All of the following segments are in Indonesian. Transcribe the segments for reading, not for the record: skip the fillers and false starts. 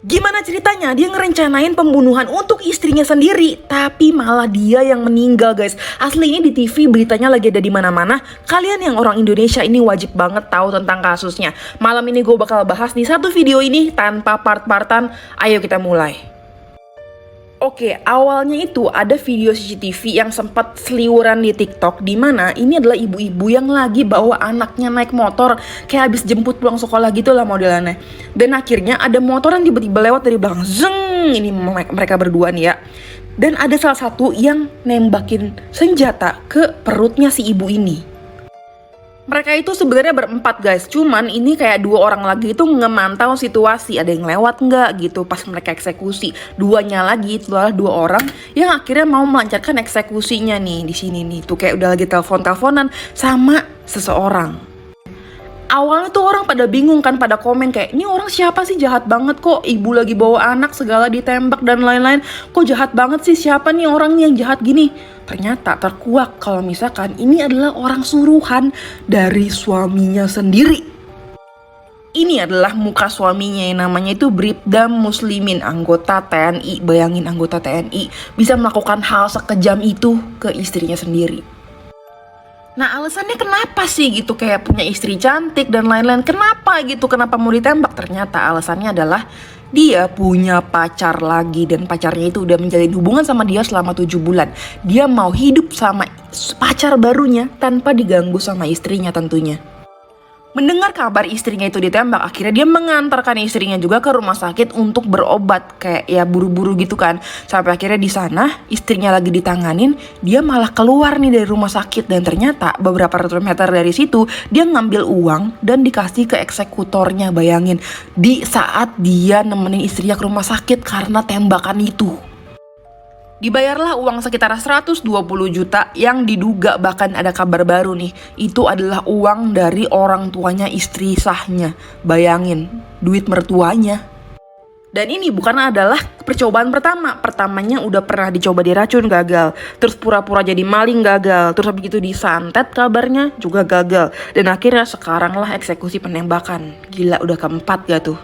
Gimana ceritanya? Dia ngerencanain pembunuhan untuk istrinya sendiri, tapi malah dia yang meninggal, guys. Asli ini di TV beritanya lagi ada di mana-mana. Kalian yang orang Indonesia ini wajib banget tahu tentang kasusnya. Malam ini gue bakal bahas di satu video ini tanpa part-partan. Ayo kita mulai. Oke, awalnya itu ada video CCTV yang sempat seliweran di TikTok, di mana ini adalah ibu-ibu yang lagi bawa anaknya naik motor kayak habis jemput pulang sekolah gitu lah modelannya. Dan akhirnya ada motor yang tiba-tiba lewat dari belakang, zeng, ini mereka berdua nih ya. Dan ada salah satu yang nembakin senjata ke perutnya si ibu ini. Mereka itu sebenarnya berempat, guys, cuman ini kayak dua orang lagi itu ngemantau situasi, ada yang lewat nggak gitu pas mereka eksekusi. Duanya lagi itu adalah dua orang yang akhirnya mau melancarkan eksekusinya nih di sini nih. Tuh kayak udah lagi telepon-teleponan sama seseorang. Awalnya tuh orang pada bingung kan, pada komen kayak, ini orang siapa sih, jahat banget kok, ibu lagi bawa anak segala ditembak dan lain-lain, kok jahat banget sih, siapa nih orang yang jahat gini. Ternyata terkuak kalau misalkan ini adalah orang suruhan dari suaminya sendiri. Ini adalah muka suaminya yang namanya itu Bribda Muslimin, anggota TNI. Bayangin anggota TNI bisa melakukan hal sekejam itu ke istrinya sendiri. Nah, alasannya kenapa sih gitu, kayak punya istri cantik dan lain-lain, kenapa gitu, kenapa mau ditembak? Ternyata alasannya adalah dia punya pacar lagi, dan pacarnya itu udah menjalin hubungan sama dia selama 7 bulan. Dia mau hidup sama pacar barunya tanpa diganggu sama istrinya tentunya. Mendengar kabar istrinya itu ditembak, akhirnya dia mengantarkan istrinya juga ke rumah sakit untuk berobat, kayak ya buru-buru gitu kan. Sampai akhirnya di sana istrinya lagi ditanganin, dia malah keluar nih dari rumah sakit, dan ternyata beberapa ratus meter dari situ dia ngambil uang dan dikasih ke eksekutornya. Bayangin, di saat dia nemenin istrinya ke rumah sakit karena tembakan itu. Dibayarlah uang sekitar 120 juta yang diduga bahkan ada kabar baru nih. Itu adalah uang dari orang tuanya istri sahnya. Bayangin, duit mertuanya. Dan ini bukan adalah percobaan pertama. Pertamanya udah pernah dicoba diracun, gagal. Terus pura-pura jadi maling, gagal. Terus habis itu disantet kabarnya, juga gagal. Dan akhirnya sekarang lah eksekusi penembakan. Gila, udah keempat gak tuh?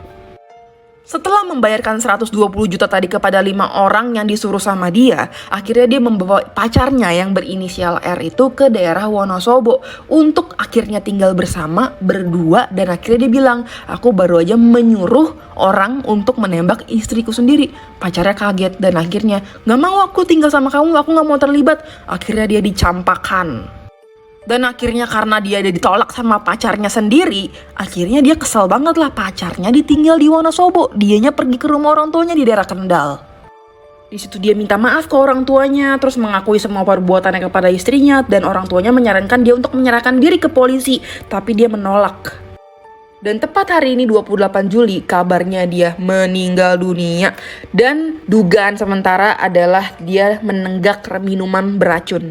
Setelah membayarkan 120 juta tadi kepada 5 orang yang disuruh sama dia, akhirnya dia membawa pacarnya yang berinisial R itu ke daerah Wonosobo untuk akhirnya tinggal bersama berdua. Dan akhirnya dia bilang, aku baru aja menyuruh orang untuk menembak istriku sendiri. Pacarnya kaget dan akhirnya, gak mau aku tinggal sama kamu, aku gak mau terlibat. Akhirnya dia dicampakkan. Dan akhirnya karena dia ditolak sama pacarnya sendiri, akhirnya dia kesel banget lah, pacarnya ditinggal di Wonosobo, dianya pergi ke rumah orang tuanya di daerah Kendal. Di situ dia minta maaf ke orang tuanya, terus mengakui semua perbuatannya kepada istrinya, dan orang tuanya menyarankan dia untuk menyerahkan diri ke polisi, tapi dia menolak. Dan tepat hari ini 28 Juli kabarnya dia meninggal dunia, dan dugaan sementara adalah dia menenggak minuman beracun.